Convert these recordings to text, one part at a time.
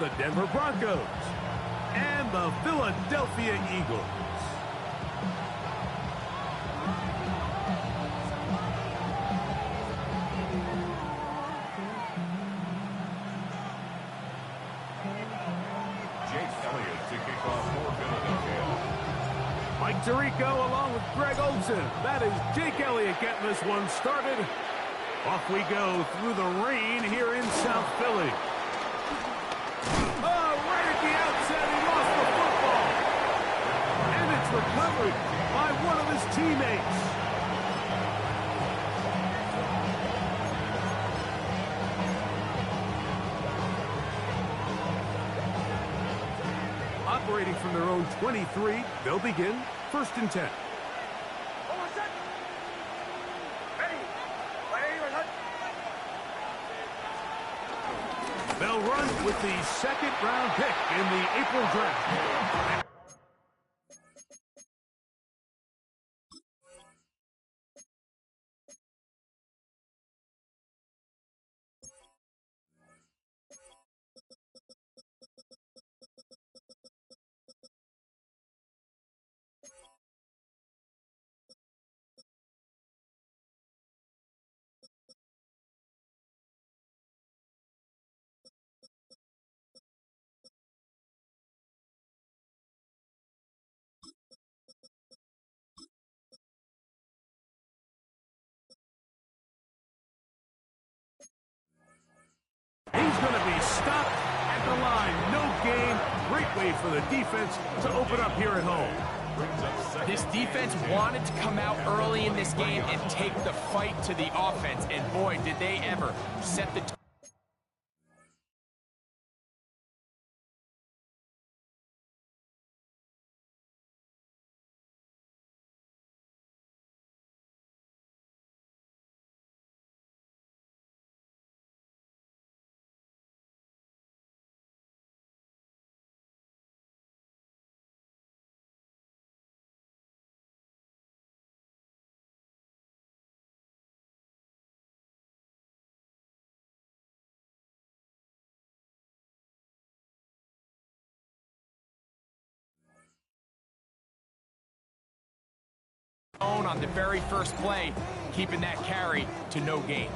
the Denver Broncos and the Philadelphia Eagles. Mike Tirico along with Greg Olsen. That is Jake Elliott getting this one started. Off we go through the rain here in South Philly. Oh, right at the outset, he lost the football. And it's recovered by one of his teammates. Operating from their own 23, they'll begin 1st and 10. They'll run with the 2nd-round pick in the April draft. He's going to be stopped at the line. No gain. Great way for the defense to open up here at home. This defense wanted to come out early in this game and take the fight to the offense. And boy, did they ever set the tone. On the very first play, keeping that carry to no gain.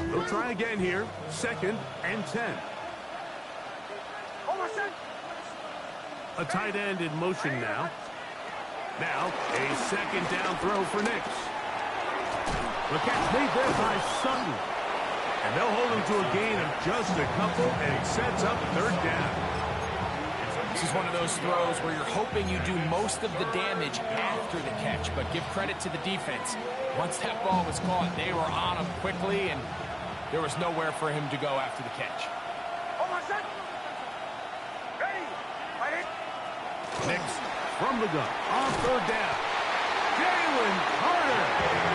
They'll try again here. 2nd and 10. A tight end in motion now. Now, a 2nd down throw for Nix. The catch made there by Sutton. And they'll hold him to a gain of just a couple, and it sets up 3rd down. This is one of those throws where you're hoping you do most of the damage after the catch, but give credit to the defense. Once that ball was caught, they were on him quickly, and there was nowhere for him to go after the catch. Nix from the gun on 3rd down. Jalen Carter.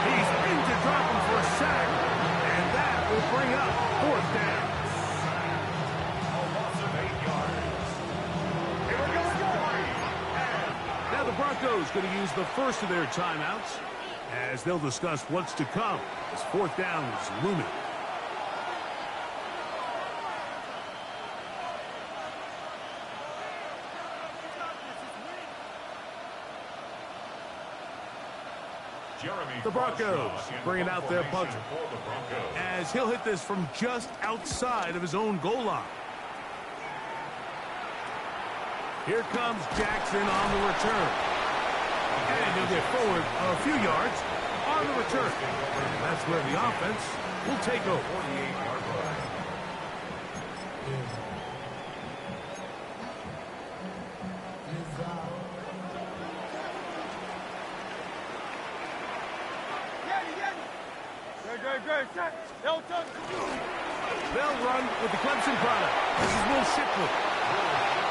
He's in to drop him for a sack, and that will bring up 4th down. Now the Broncos going to use the first of their timeouts as they'll discuss what's to come as 4th down is looming. The Broncos bringing out their punter as he'll hit this from just outside of his own goal line. Here comes Jackson on the return. And he'll get forward a few yards on the return. And that's where the offense will take over. They'll run with the Clemson product. This is Will Shipley.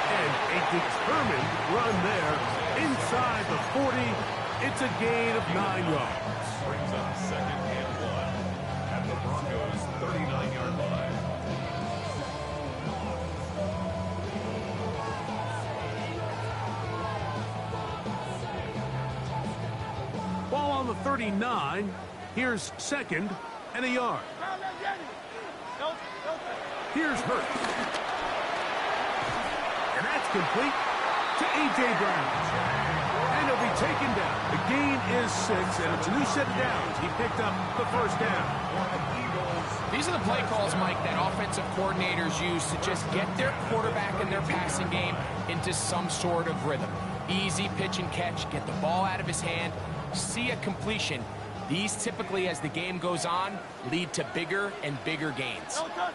And a determined run there inside the 40. It's a gain of 9 yards. Brings up 2nd and 1 at the Broncos' 39-yard line. Ball on the 39. Here's 2nd and a yard. Here's Hurts. And that's complete to A.J. Brown. And he'll be taken down. The gain is 6, and it's a new set of downs. He picked up the first down. These are the play calls, Mike, that offensive coordinators use to just get their quarterback and their passing game into some sort of rhythm. Easy pitch and catch, get the ball out of his hand, see a completion. These typically, as the game goes on, lead to bigger and bigger gains. Let's go.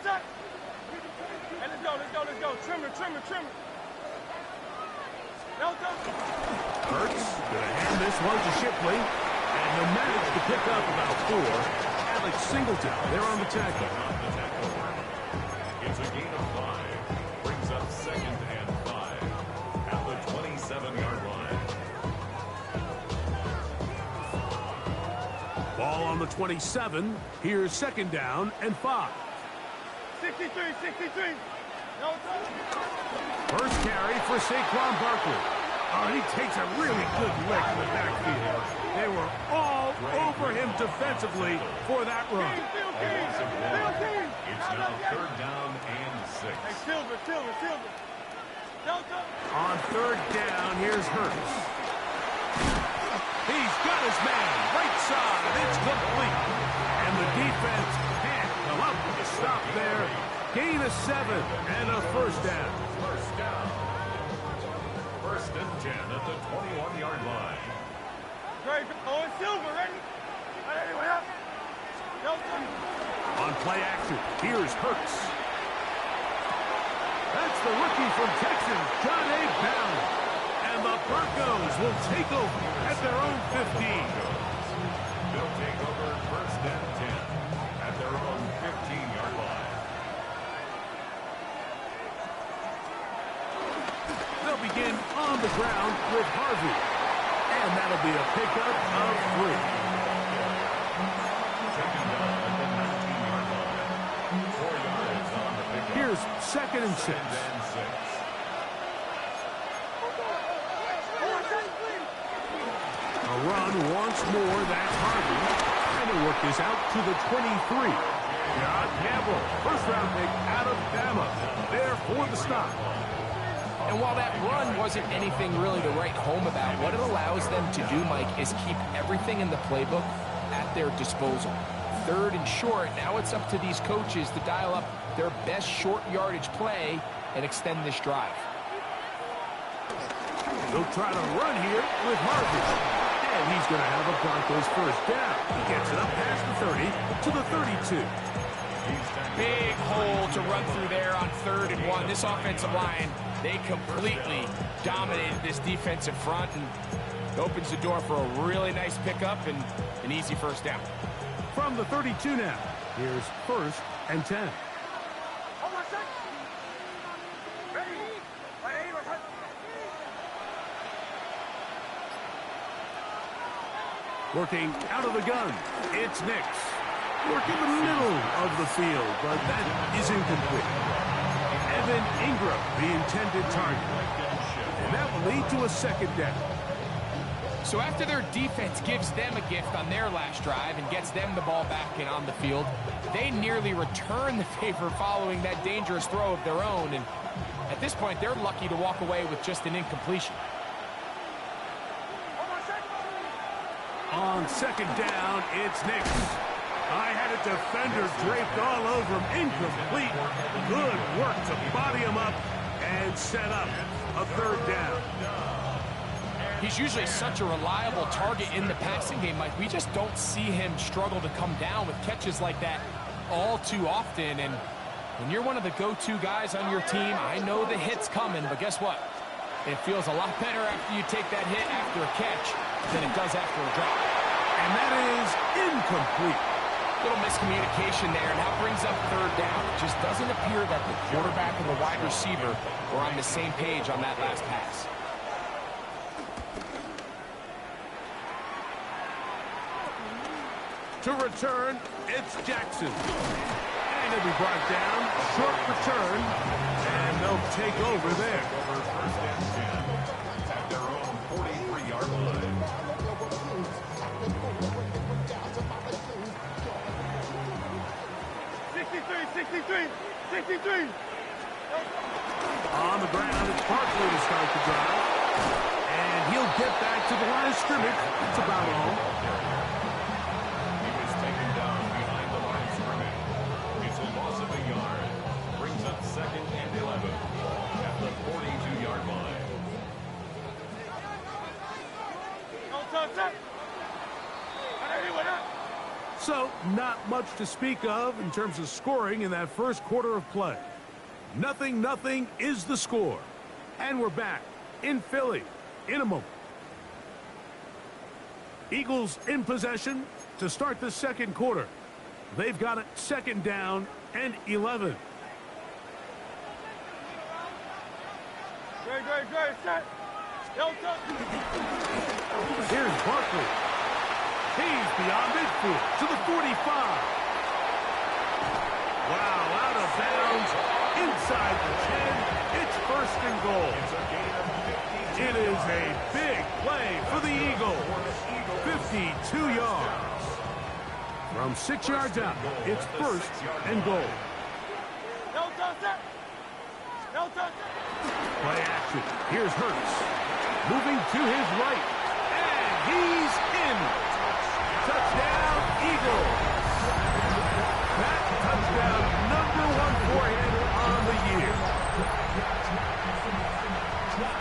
Trimmer. Hurts gonna hand this one to Shipley, and he'll manage to pick up about 4. Alex Singleton, they're on the tackle. It's a gain of 5. Brings up 2nd and 5 at the 27-yard line. Ball on the 27. Here's 2nd down and 5. 63. First carry for Saquon Barkley. Oh, and he takes a really good lick in the backfield. They were all over him defensively for that run. It's now 3rd down and 6. Hey, Silver. On 3rd down, here's Hurts. He's got his man right side. It's complete. And the defense can't come up with a stop there. Gain of 7 and a first down. 1st and 10 at the 21-yard line. Great. Oh, it's Silver, ready? On play action, here's Hurts. That's the rookie from Texas, John A. Brown. And the Broncos will take over at their own 15. They'll take over 1st and 10 at their own 15-yard line. They'll begin on the ground with Harvey. And that'll be a pickup of 3. Taken down at the 19-yard line. 4 yards on the pickup. Here's 2nd and 6. A run once more, that's Harvey. And he'll work this out to the 23. John Campbell, first-round pick out of Bama. There for the stop. And while that run wasn't anything really to write home about, what it allows them to do, Mike, is keep everything in the playbook at their disposal. 3rd and short, now it's up to these coaches to dial up their best short yardage play and extend this drive. They'll try to run here with Harvey. And he's going to have a Broncos first down. He gets it up past the 30 to the 32. Big hole to run through there on 3rd and 1. This offensive line, they completely dominated this defensive front, and it opens the door for a really nice pickup and an easy first down. From the 32 now, here's 1st and 10. Working out of the gun, it's Nix. Working the middle of the field, but that is incomplete. Evan Ingram, the intended target. And that will lead to a 2nd down. So after their defense gives them a gift on their last drive and gets them the ball back and on the field, they nearly return the favor following that dangerous throw of their own. And at this point, they're lucky to walk away with just an incompletion. On 2nd down, it's Nix. I had a defender draped all over him. Incomplete. Good work to body him up and set up a 3rd down. He's usually such a reliable target in the passing game, Mike. We just don't see him struggle to come down with catches like that all too often. And when you're one of the go-to guys on your team, I know the hit's coming, but guess what? It feels a lot better after you take that hit after a catch than it does after a drop. And that is incomplete. Little miscommunication there, and that brings up 3rd down. It just doesn't appear that the quarterback and the wide receiver were on the same page on that last pass. To return, it's Jackson. And he'll be brought down. Short return. And they'll take over there. Over 1st and 10 at their own 43-yard line. 63. 63. On the ground, it's Barkley to start the drive. And he'll get back to the line of scrimmage. That's about all. He was taken down behind the line of scrimmage. It's a loss of a yard. Brings up 2nd and 11 at the 42-yard line. Don't touch that. So, not much to speak of in terms of scoring in that first quarter of play. 0-0 is the score. And we're back in Philly in a moment. Eagles in possession to start the second quarter. They've got it 2nd down and 11. Great, set. Don't touch. Here's Barkley. He's beyond midfield to the 45. Wow, out of bounds, inside the 10. It's 1st and goal. It is a big play for the Eagles. 52 yards. From 6 yards out, it's 1st and goal. Don't touch that. Don't touch that. Play action. Here's Hurts. Moving to his right. And he's in. Touchdown, Eagles. That touchdown, #1 for him on the year.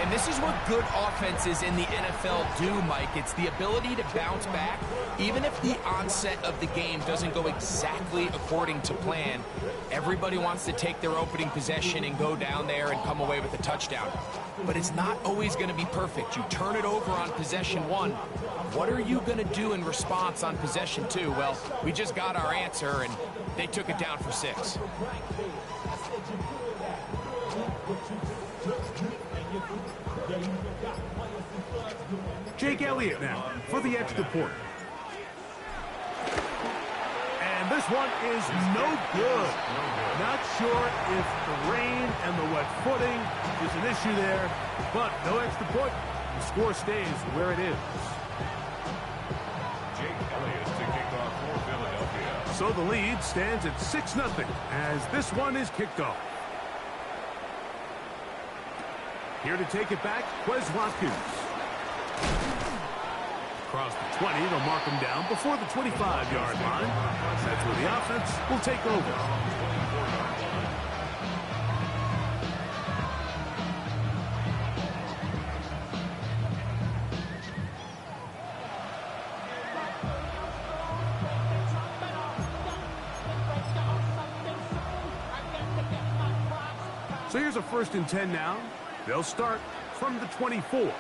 And this is what good offenses in the NFL do, Mike. It's the ability to bounce back, even if the onset of the game doesn't go exactly according to plan. Everybody wants to take their opening possession and go down there and come away with a touchdown. But it's not always going to be perfect. You turn it over on possession 1. What are you going to do in response on possession 2? Well, we just got our answer, and they took it down for 6. Jake Elliott now for the extra point. And this one is no good. Not sure if the rain and the wet footing is an issue there, but no extra point. The score stays where it is. Jake Elliott to kick off for Philadelphia. So the lead stands at 6-0 as this one is kicked off. Here to take it back, Quez Watkins. Across the 20, they'll mark him down before the 25-yard line. That's where the offense will take over. So here's a 1st and 10 now. They'll start from the 24.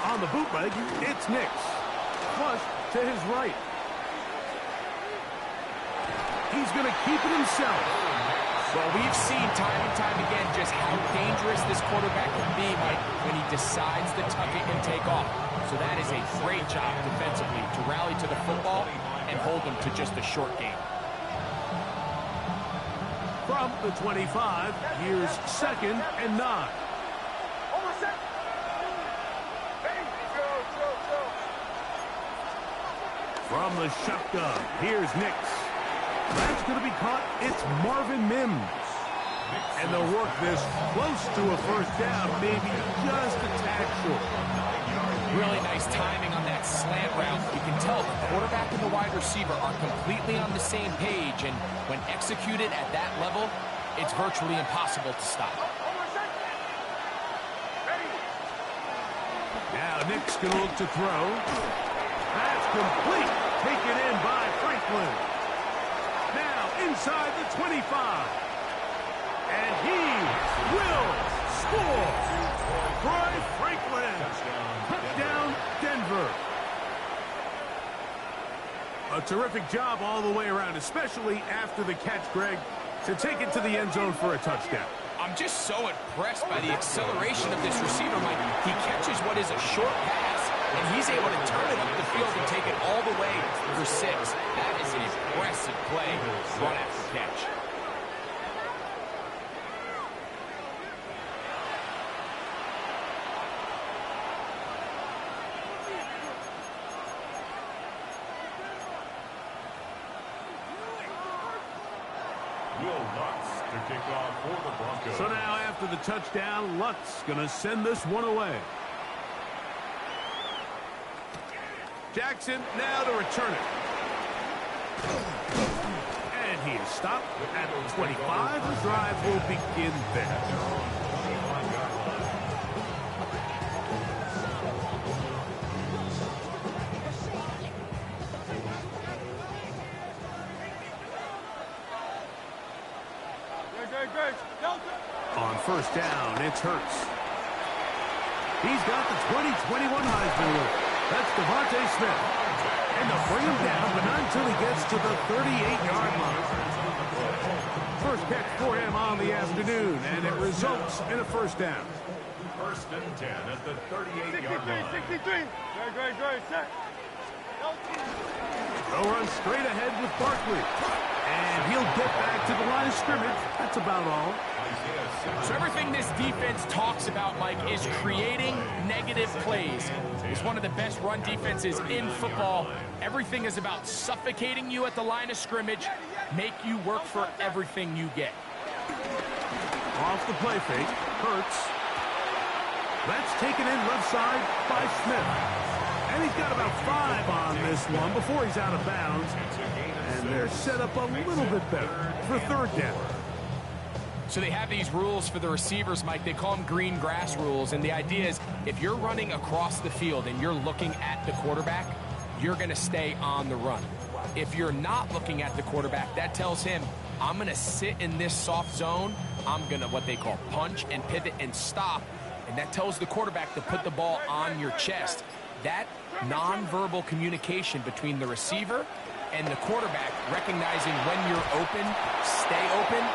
On the bootleg, it's Nix. Flush to his right. He's going to keep it himself. Well, we've seen time and time again just how dangerous this quarterback can be, Mike, when he decides to tuck it and take off. So that is a great job defensively to rally to the football and hold him to just a short game. From the 25, here's 2nd and 9. From the shotgun, here's Nix. That's going to be caught. It's Marvin Mims. And they'll work this close to a 1st down, maybe just a tad short. Really nice timing on that slant route. You can tell the quarterback and the wide receiver are completely on the same page, and when executed at that level, it's virtually impossible to stop. Now Nick's going to look to throw. That's complete. Taken in by Franklin. Now inside the 25. And he will score. Troy Franklin. Touchdown, Denver. A terrific job all the way around, especially after the catch, Greg, to take it to the end zone for a touchdown. I'm just so impressed by the acceleration of this receiver, Mike. He catches what is a short pass, and he's able to turn it up the field and take it all the way for 6. That is an impressive play run after catch. Will Lutz to kick off for the Broncos. So now after the touchdown, Lutz going to send this one away. Jackson now to return it. And he is stopped at the 25. The drive will begin there. On first down, it's Hurts. He's got the 2021 Heisman winner. That's Devontae Smith. And they'll bring him down, but not until he gets to the 38-yard line. First catch for him on the afternoon, and it results in a first down. First and 10 at the 38-yard line. 63. Great, set. They'll run straight ahead with Barkley. And he'll get back to the line of scrimmage. That's about all. So everything this defense talks about, Mike, is creating negative plays. It's one of the best run defenses in football. Everything is about suffocating you at the line of scrimmage, make you work for everything you get. Off the play fake, Hurts. That's taken in left side by Smith. And he's got about 5 on this one before he's out of bounds. And they're set up a little bit better for third down. So they have these rules for the receivers, Mike. They call them green grass rules. And the idea is if you're running across the field and you're looking at the quarterback, you're going to stay on the run. If you're not looking at the quarterback, that tells him, I'm going to sit in this soft zone. I'm going to what they call punch and pivot and stop. And that tells the quarterback to put the ball on your chest. That nonverbal communication between the receiver and the quarterback, recognizing when you're open, stay open,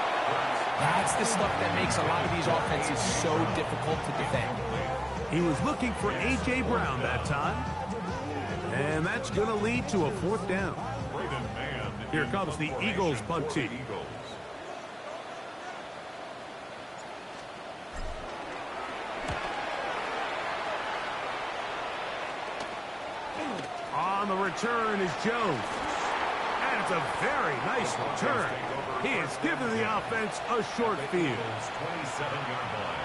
that's the stuff that makes a lot of these offenses so difficult to defend. He was looking for A.J. Brown that time. And that's going to lead to a fourth down. Here comes the Eagles punt team. On the return is Jones. And it's a very nice return. He has given the offense a short field. 27-yard line.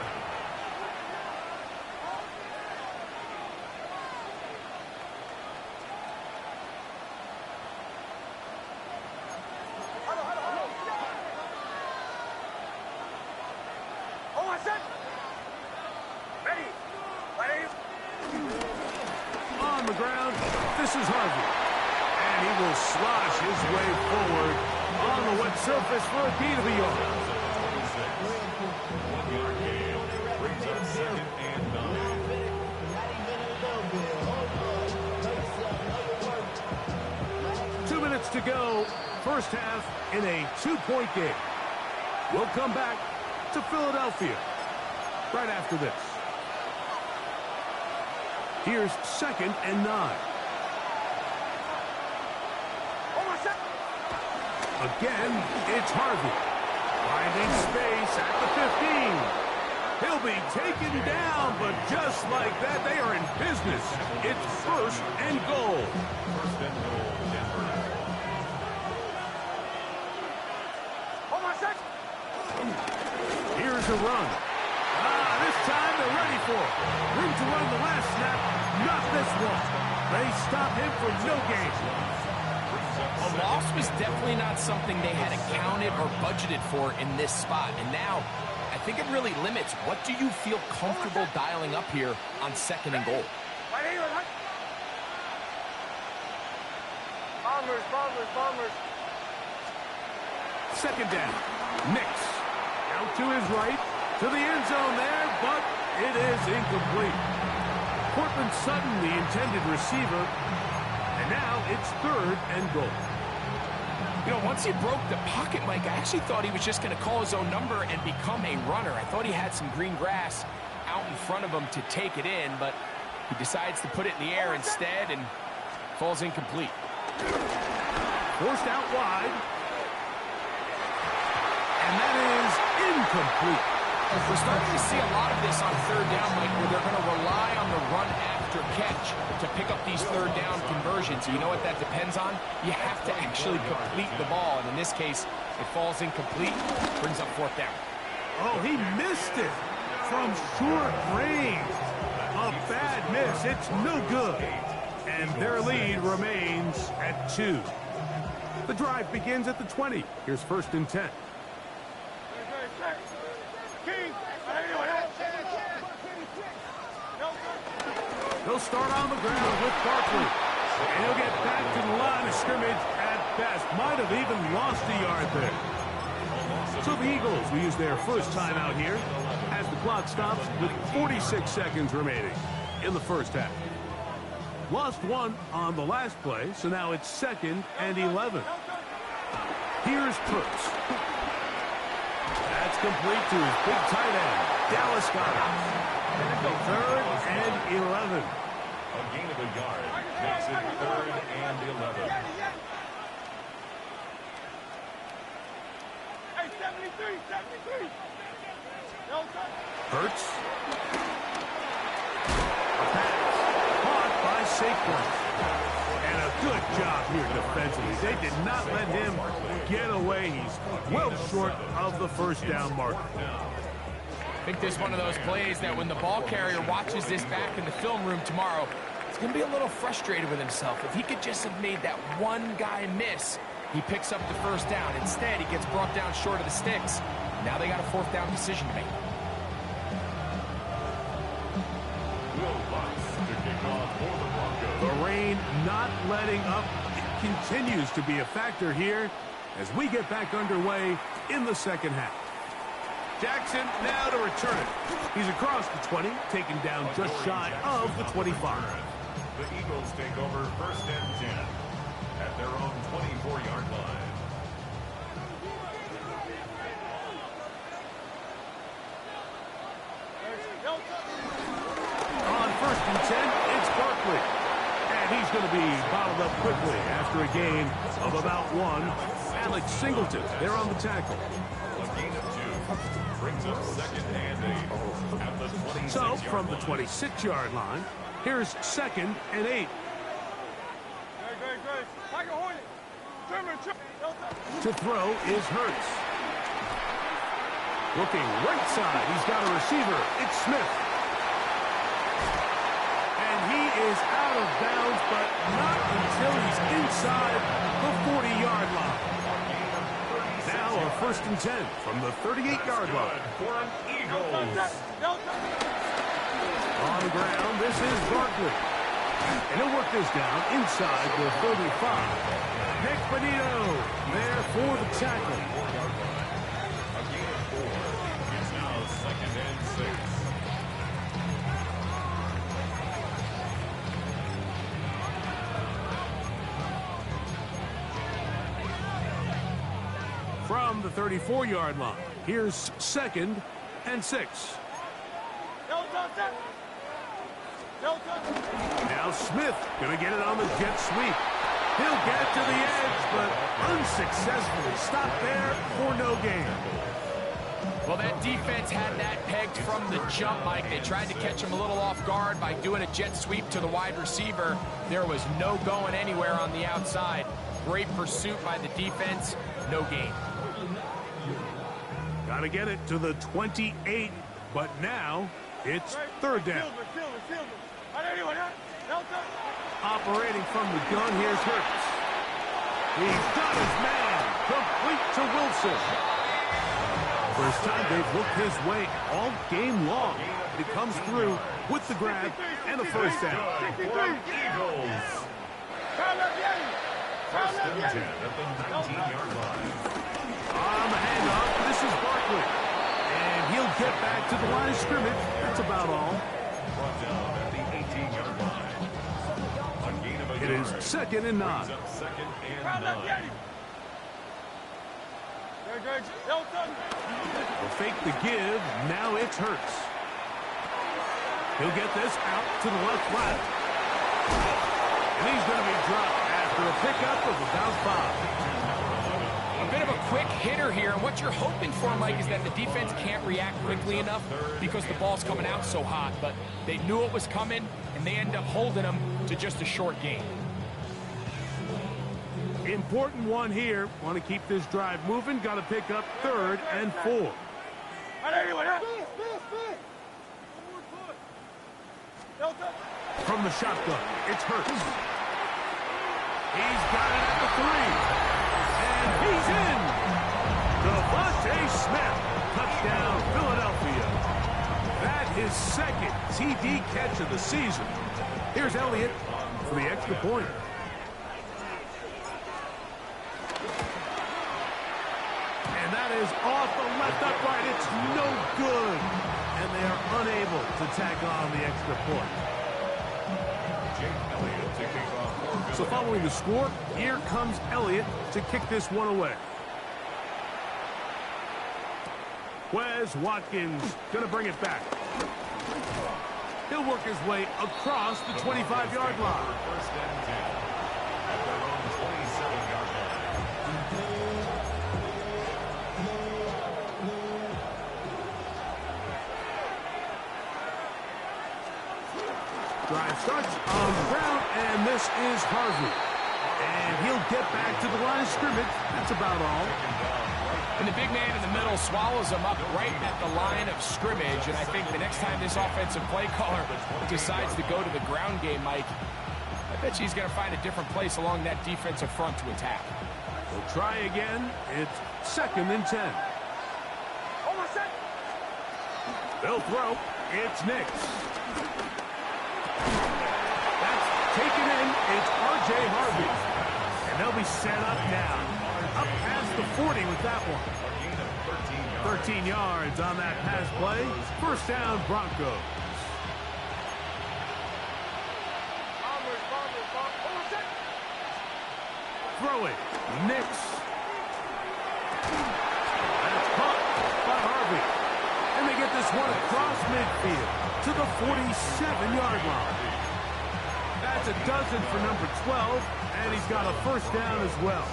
On the ground, this is Harvey. And he will slosh his way forward on the wet surface for a gain of a yard. 1-yard gain brings up second and 9. 2 minutes to go, first half in a 2-point game. We'll come back to Philadelphia right after this. Here's second and 9. Again, it's Harvey. Finding space at the 15. He'll be taken down, but just like that, they are in business. It's first and goal. First and goal, Denver. Here's a run. This time they're ready for it. Room to run the last snap, not this one. They stop him for no gain. A loss was definitely not something they had accounted or budgeted for in this spot. And now, I think it really limits what do you feel comfortable dialing up here on second and goal. Bombers. Second down. Nix. Out to his right. To the end zone there, but it is incomplete. Cortland Sutton, the intended receiver. And now it's third and goal. You know, once he broke the pocket, Mike, I actually thought he was just going to call his own number and become a runner. I thought he had some green grass out in front of him to take it in, but he decides to put it in the air instead and falls incomplete. Forced out wide. And that is incomplete. We're starting to see a lot of this on third down, Mike, where they're going to rely on the run after after catch to pick up these third down conversions. You know what that depends on? You have to actually complete the ball, and in this case, it falls incomplete, brings up fourth down. Oh, he missed it from short range. A bad miss. It's no good. And their lead remains at 2. The drive begins at the 20. Here's 1st and 10. He'll start on the ground with Barkley. And he'll get back to the line of scrimmage at best. Might have even lost a yard there. So the Eagles will use their first timeout here as the clock stops with 46 seconds remaining in the first half. Lost 1 on the last play, so now it's 2nd and 11. Here's Kurtz. That's complete to his big tight end, Dallas Goedert. 3rd and 11. A gain of a yard makes it 3rd and 11. Hey, 73. Hurts. A pass. Caught by Saquon. And a good job here defensively. They did not let him get away. He's well short of the first down mark. I think this is one of those plays that when the ball carrier watches this back in the film room tomorrow, he's going to be a little frustrated with himself. If he could just have made that one guy miss, he picks up the first down. Instead, he gets brought down short of the sticks. Now they got a 4th down decision to make. Will Lutz to kick off for the Broncos. The rain not letting up. It continues to be a factor here as we get back underway in the second half. Jackson now to return it. He's across the 20, taken down just shy of the 25. The Eagles take over 1st and 10 at their own 24-yard line. On 1st and 10, it's Barkley. And he's going to be bottled up quickly after a gain of about 1. Alex Singleton there on the tackle. A gain of 2 brings up 2nd and 8 at the 26-yard So from the line. 26-yard line, here's 2nd and 8. To throw is Hurts. Looking right side, he's got a receiver. It's Smith. And he is out of bounds, but not until he's inside the 40-yard line. Now a 1st and 10 from the 38-yard line. For an Eagles. On the ground, this is Barkley. And he'll work this down inside the 35. Nick Benito there for the tackle. A gain of 4. It's now 2nd and 6. From the 34-yard line, here's 2nd and 6. Now Smith going to get it on the jet sweep. He'll get to the edge, but unsuccessfully stopped there for no gain. Well, that defense had that pegged from the jump, Mike. They tried to catch him a little off guard by doing a jet sweep to the wide receiver. There was no going anywhere on the outside. Great pursuit by the defense, no gain. Got to get it to the 28, but now it's 3rd down. Operating from the gun, here's Hurts. He's got his man, complete to Wilson. First time they've looked his way all game long. He comes through with the grab and a first down. For an Eagles. 1st and 10 at the 19-yard line. On the handoff, this is Barkley. And he'll get back to the line of scrimmage. That's about all. Brought down at the 18-yard line. A gain of a It yard. is 2nd and 9. Brings up 2nd and 9. Will fake the give. Now it's Hurts. He'll get this out to the left flat. And he's going to be dropped after a pickup of about 5. A bit of a quick hitter here, and what you're hoping for, Mike, is that the defense can't react quickly enough because the ball's coming out so hot, but they knew it was coming, and they end up holding them to just a short gain. Important one here. Want to keep this drive moving. Got to pick up 3rd and 4. From the shotgun, it's Hurts. He's got it at the 3. And he's in. Devontae Smith. Touchdown, Philadelphia. That is 2nd TD catch of the season. Here's Elliott for the extra point. And that is off the left upright. It's no good. And they are unable to tack on the extra point. So following the score, here comes Elliott to kick this one away. Wes Watkins going to bring it back. He'll work his way across the 25-yard line. First and 10 at their own 27-yard line. Drive starts on the ground, and this is Harvey. And he'll get back to the line of scrimmage. That's about all. And the big man in the middle swallows him up right at the line of scrimmage. And I think the next time this offensive play caller decides to go to the ground game, Mike, I bet you he's going to find a different place along that defensive front to attack. We'll try again. It's 2nd and 10. They'll throw. It's Nix. That's taken in. It's R.J. Harvey. And they'll be set up now. Up past the 40 with that one. 13 yards on that pass play. First down, Broncos. Throw it. Nix. That's caught by Harvey. And they get this one across midfield to the 47-yard line. That's a dozen for number 12, and he's got a first down as well.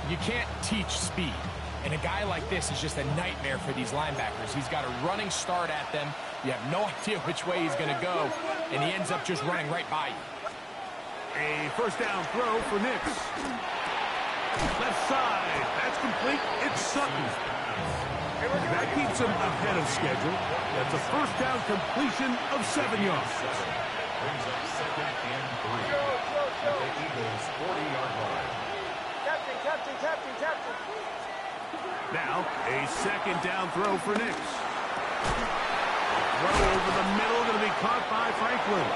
You can't teach speed, and a guy like this is just a nightmare for these linebackers. He's got a running start at them. You have no idea which way he's going to go, and he ends up just running right by you. A first down throw for Nix. Left side. That's complete. It's Sutton. That keeps him ahead of schedule. That's a first down completion of 7 yards. Brings up 2nd and 3 at the Eagles' 40-yard line. Captain. Now, a second down throw for Nix. Throw over the middle, going to be caught by Franklin.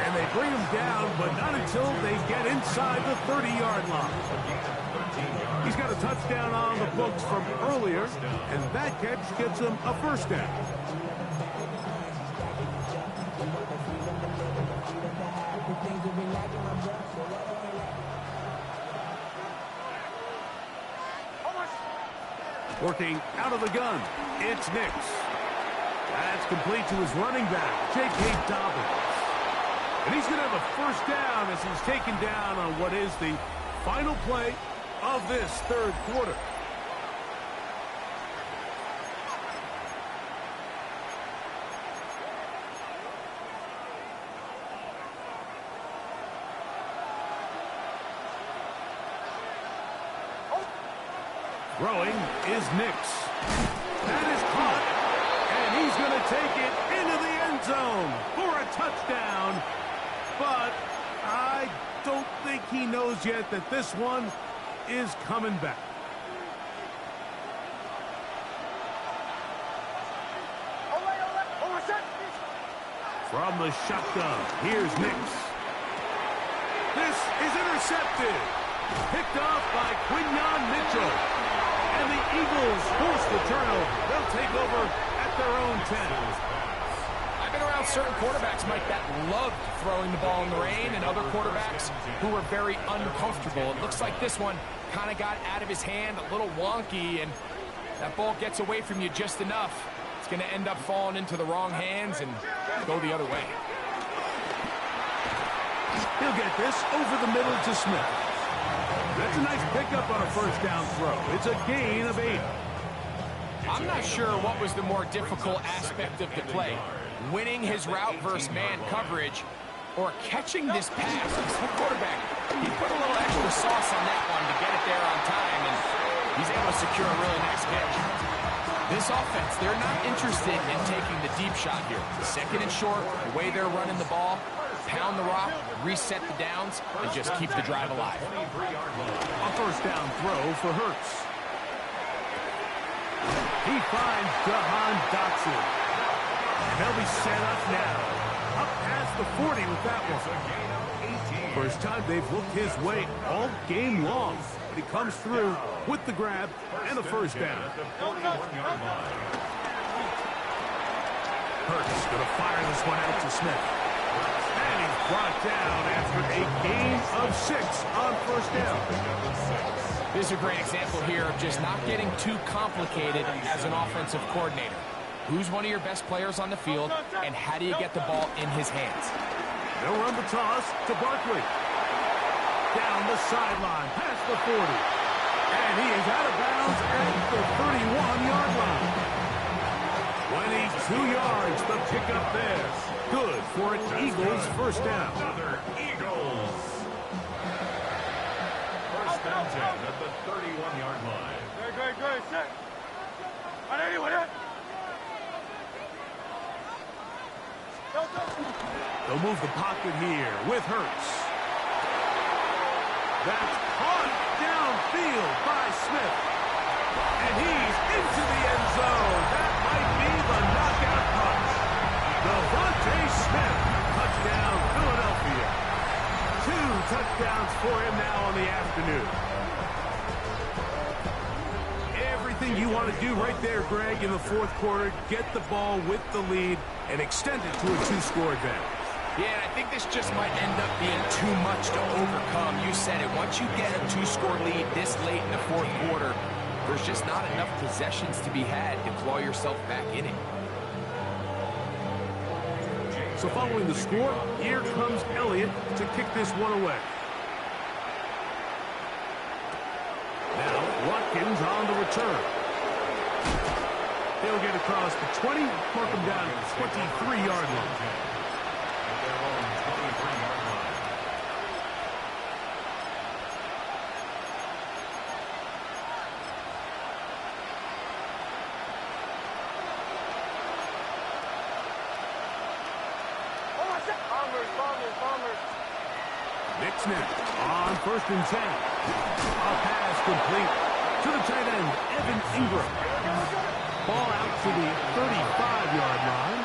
And they bring him down, but not until they get inside the 30-yard line. He's got a touchdown on the books from earlier, and that catch gets him a first down. Working out of the gun, it's Nix. That's complete to his running back, J.K. Dobbins. And he's going to have a first down as he's taken down on what is the final play of this third quarter. Throwing is Nix. That is caught, and he's going to take it into the end zone for a touchdown. But I don't think he knows yet that this one is coming back. From the shotgun, here's Nix. This is intercepted. Picked off by Quinyon Mitchell. And the Eagles force the turnover. They'll take over at their own 10. I've been around certain quarterbacks, Mike, that loved throwing the ball in the rain, and other quarterbacks who were very uncomfortable. It looks like this one kind of got out of his hand, a little wonky, and that ball gets away from you just enough. It's going to end up falling into the wrong hands and go the other way. He'll get this over the middle to Smith. That's a nice pickup on a first down throw. It's a gain of 8. I'm not sure what was the more difficult aspect of the play. Winning his route versus man coverage or catching this pass. The quarterback, he put a little extra sauce on that one to get it there on time, and he's able to secure a really nice catch. This offense, they're not interested in taking the deep shot here. Second and short, the way they're running the ball, pound the rock, reset the downs, and just keep the drive alive. A first down throw for Hurts. He finds Jahan Dotson. And they'll be set up now. Up past the 40 with that one. First time they've looked his way all game long. But he comes through with the grab and a first down. Hurts going to fire this one out to Smith. And he's brought down after a gain of 6 on first down. This is a great example here of just not getting too complicated as an offensive coordinator. Who's one of your best players on the field, and how do you get the ball in his hands? They'll run the toss to Barkley. Down the sideline, past the 40. And he is out of bounds at the 31-yard line. 22 yards, the pickup there. Good for an Eagles first down. Another Eagles. First down 10 at the 31-yard line. Good, set. On anyone, They'll move the pocket here with Hurts. That's caught downfield by Smith. And he's into the end zone. That might be the knockout punch. Devontae Smith, touchdown Philadelphia. 2 touchdowns for him now on the afternoon. Everything you want to do right there, Greg, in the fourth quarter, get the ball with the lead and extend it to a 2-score advantage. Yeah, and I think this just might end up being too much to overcome. You said it. Once you get a 2-score lead this late in the fourth quarter, there's just not enough possessions to be had to claw yourself back in it. So following the score, here comes Elliott to kick this one away. Now Watkins on the return. He'll get across the 20, mark him down at the 23-yard line. Knicks now on first and 10. A pass complete to the tight end, Evan Ingram. Ball out to the 35-yard line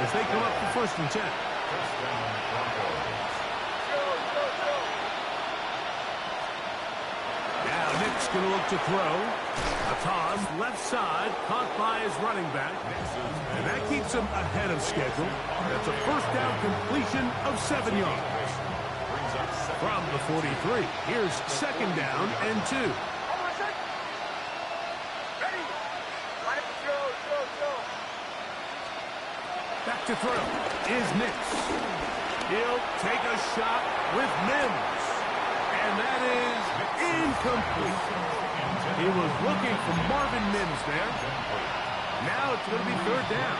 as they come up for first and 10. Now Knicks going to look to throw. A toss left side, caught by his running back. And that keeps him ahead of schedule. That's a first down completion of 7 yards. From the 43, here's second down and 2. Back to throw is Nix. He'll take a shot with Mims. And that is incomplete. He was looking for Marvin Mims there. Now it's going to be third down.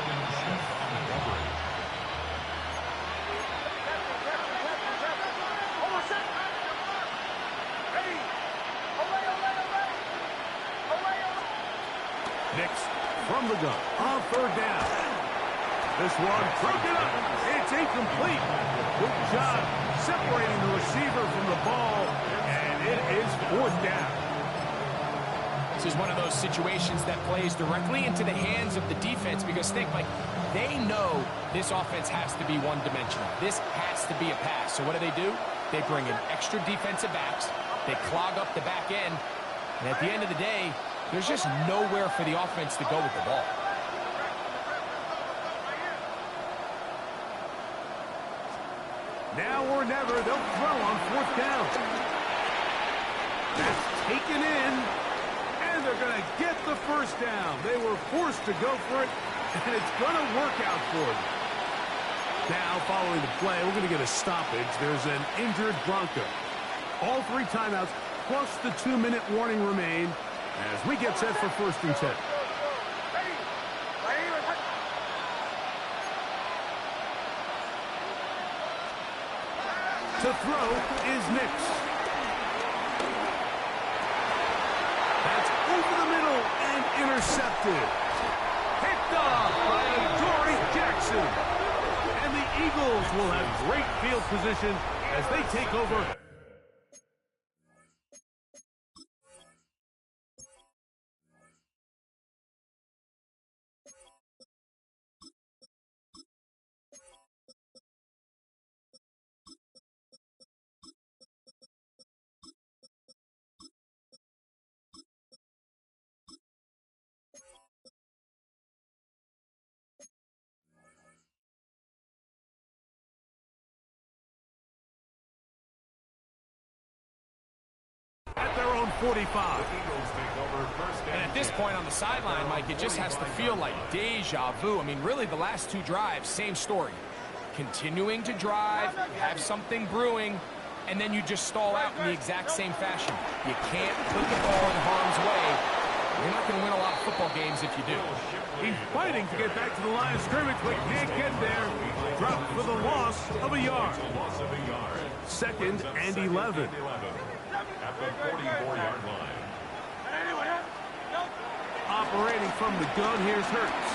Nix from the gun on third down. This one broken up. It's incomplete. Good job separating the receiver from the ball, and it is fourth down. This is one of those situations that plays directly into the hands of the defense because think, like, they know this offense has to be one-dimensional. This has to be a pass. So what do? They bring in extra defensive backs. They clog up the back end. And at the end of the day, there's just nowhere for the offense to go with the ball. Now or never, they'll throw on fourth down. That's taken in, and they're going to get the first down. They were forced to go for it, and it's going to work out for them. Now, following the play, we're going to get a stoppage. There's an injured Bronco. All 3 timeouts plus the 2-minute warning remain as we get set for 1st and 10. To throw is Nix. That's over the middle and intercepted. Picked off by Dory Jackson. And the Eagles will have great field position as they take over. At their own 45. And at this point on the sideline, Mike, it just has to feel like deja vu. I mean, really, the last 2 drives, same story. Continuing to drive, have something brewing, and then you just stall out in the exact same fashion. You can't put the ball in harm's way. You're not going to win a lot of football games if you do. He's fighting to get back to the line of scrimmage, but can't get there. Dropped for the loss of a yard. 2nd and 11. At the 44-yard line. Operating from the gun, here's Hurts.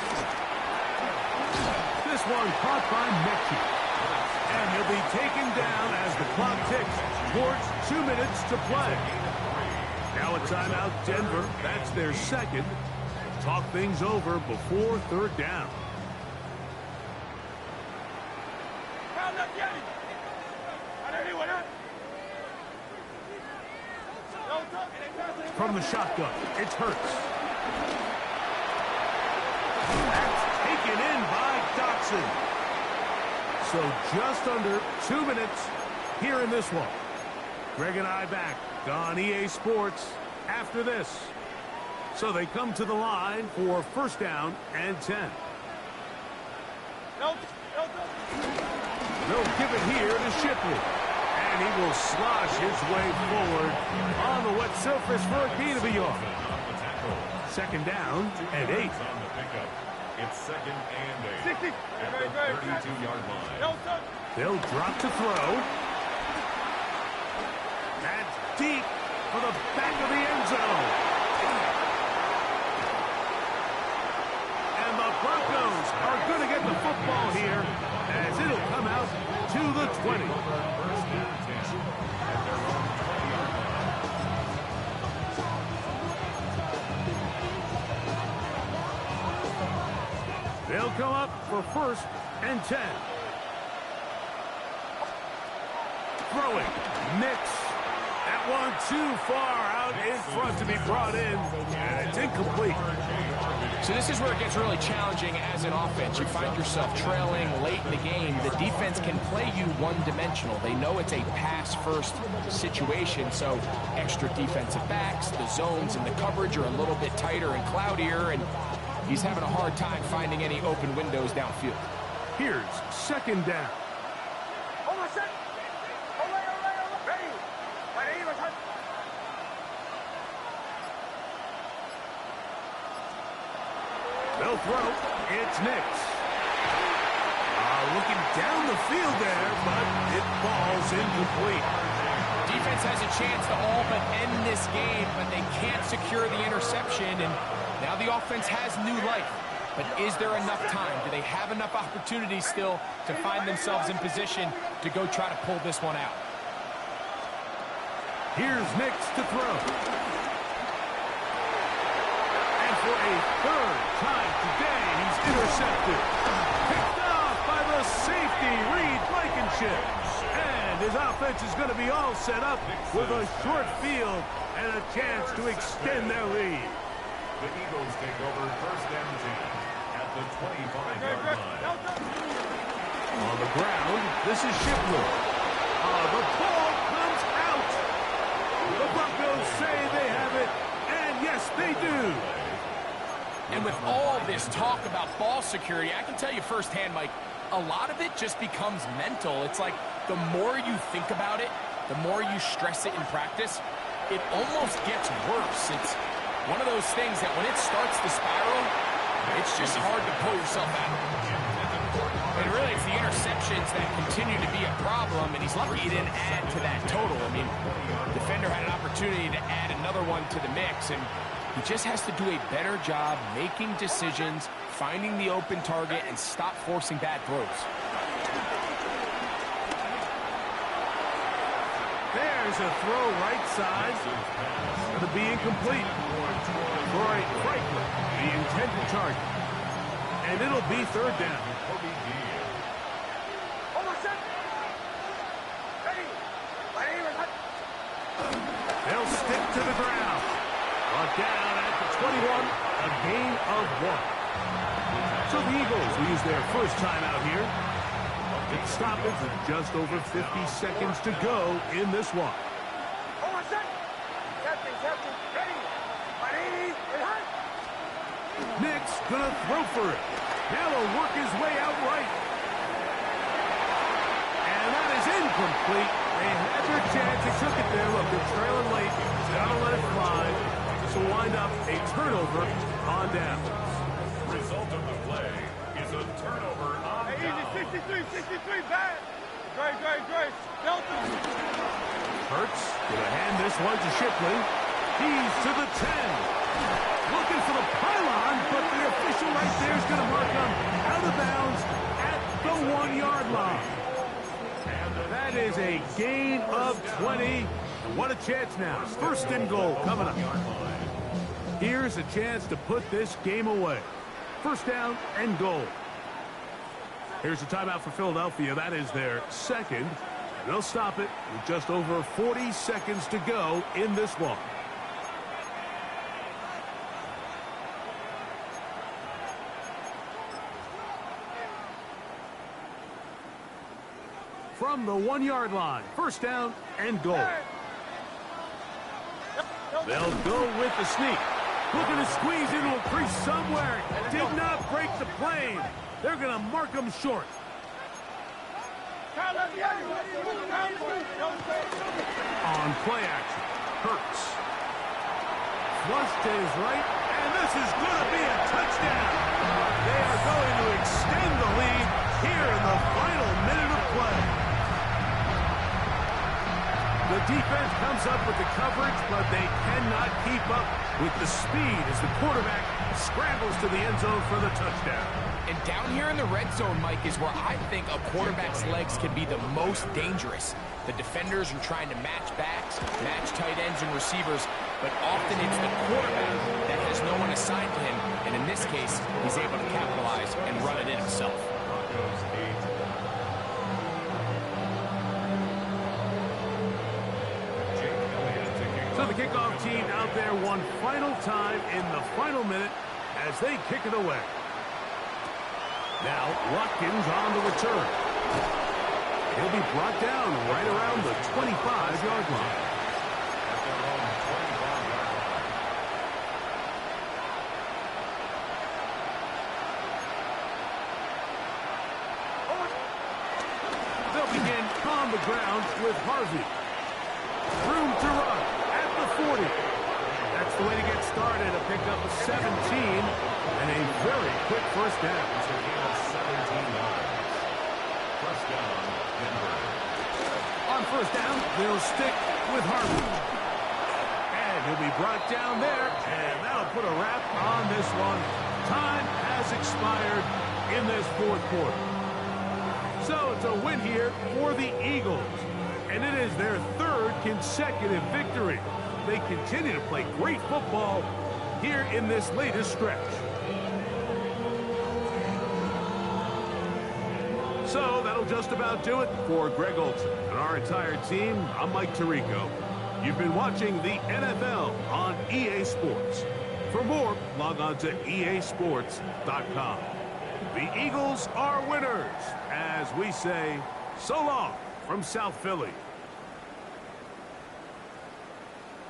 This one caught by Mechie. And he'll be taken down as the clock ticks towards 2 minutes to play. Now a timeout, Denver. That's their 2nd. Talk things over before 3rd down. From the shotgun, it's Hurts. That's taken in by Dotson. So just under 2 minutes here in this one. Greg and I back on EA Sports after this. So they come to the line for 1st down and 10. They'll give it here to Shipley. And he will slosh his way forward on the wet surface for a gain of a yard. 2nd down and 8. It's 2nd and 8. At the 32-yard line. They'll drop to throw. That's deep for the back of the end zone. And the Broncos are going to get the football here as it'll come out to the 20. They'll come up for 1st and 10. Throwing. Nix. That one too far out in front to be brought in. And it's incomplete. So this is where it gets really challenging as an offense. You find yourself trailing late in the game. The defense can play you one-dimensional. They know it's a pass-first situation, so extra defensive backs, the zones and the coverage are a little bit tighter and cloudier, and he's having a hard time finding any open windows downfield. Here's 2nd down. They'll throw. It's Nix. Looking down the field there, but it falls incomplete. Defense has a chance to all but end this game, but they can't secure the interception, and now the offense has new life. But is there enough time? Do they have enough opportunities still to find themselves in position to go try to pull this one out? Here's Nix to throw. And for a 3rd time today, he's intercepted. Picked off by the safety, Reed Blankenship. And his offense is going to be all set up with a short field and a chance to extend their lead. The Eagles take over 1st and 10 at the 25-yard line. On the ground, this is Shipley. The ball comes out. The Broncos say they have it, and yes, they do. And with all this talk about ball security, I can tell you firsthand, Mike, a lot of it just becomes mental. It's like the more you think about it, the more you stress it in practice, it almost gets worse. It's one of those things that when it starts to spiral, it's just hard to pull yourself out. And really, it's the interceptions that continue to be a problem, and he's lucky he didn't add to that total. I mean, the defender had an opportunity to add another one to the mix, and he just has to do a better job making decisions, finding the open target, and stop forcing bad throws. There's a throw right side. Going to be incomplete. Troy Franklin, the intended target. And it'll be third down. They'll stick to the ground. Brought down at the 21, a gain of 1. So the Eagles will use their first time out here. It's stoppage with just over 50 seconds to go in this one. Nick's gonna throw for it. Now he'll work his way out right. And that is incomplete. They had their chance. They took it there. Look, they're trailing late. Gotta let it fly. This will wind up a turnover on down. Result of the play is a turnover on down. 63, bad. Great. Delta. Hurts gonna hand this one to Shipley. He's to the 10. Looking for the pylon, but the official right there is going to mark him out of bounds at the 1-yard line. That is a gain of 20. What a chance now. First and goal coming up. Here's a chance to put this game away. First down and goal. Here's a timeout for Philadelphia. That is their second. They'll stop it with just over 40 seconds to go in this one. From the 1-yard line, first down and goal. They'll go with the sneak. Looking to squeeze into a crease somewhere. Did not break the plane. They're going to mark him short. On play action, Hurts. Flush to his right, and this is going to be a touchdown. They are going to extend the lead here in the final minute of play. The defense comes up with the coverage, but they cannot keep up with the speed as the quarterback scrambles to the end zone for the touchdown. And down here in the red zone, Mike, is where I think a quarterback's legs can be the most dangerous. The defenders are trying to match backs, match tight ends and receivers, but often it's the quarterback that has no one assigned to him, and in this case, he's able to capitalize and run it in himself. So the kickoff team out there one final time in the final minute as they kick it away. Now Watkins on the return. He'll be brought down right around the 25-yard line. They'll begin on the ground with Harvey. Room to run at the 40. That's the way to get started. A pickup of 17 and a very quick first down. On first down, they'll stick with Harvey. And he'll be brought down there, and that'll put a wrap on this one. Time has expired in this fourth quarter. So it's a win here for the Eagles. And it is their third consecutive victory. They continue to play great football here in this latest stretch. So that'll just about do it for Greg Olsen and our entire team. I'm Mike Tirico. You've been watching the NFL on EA Sports. For more, log on to easports.com. The Eagles are winners, as we say, so long from South Philly.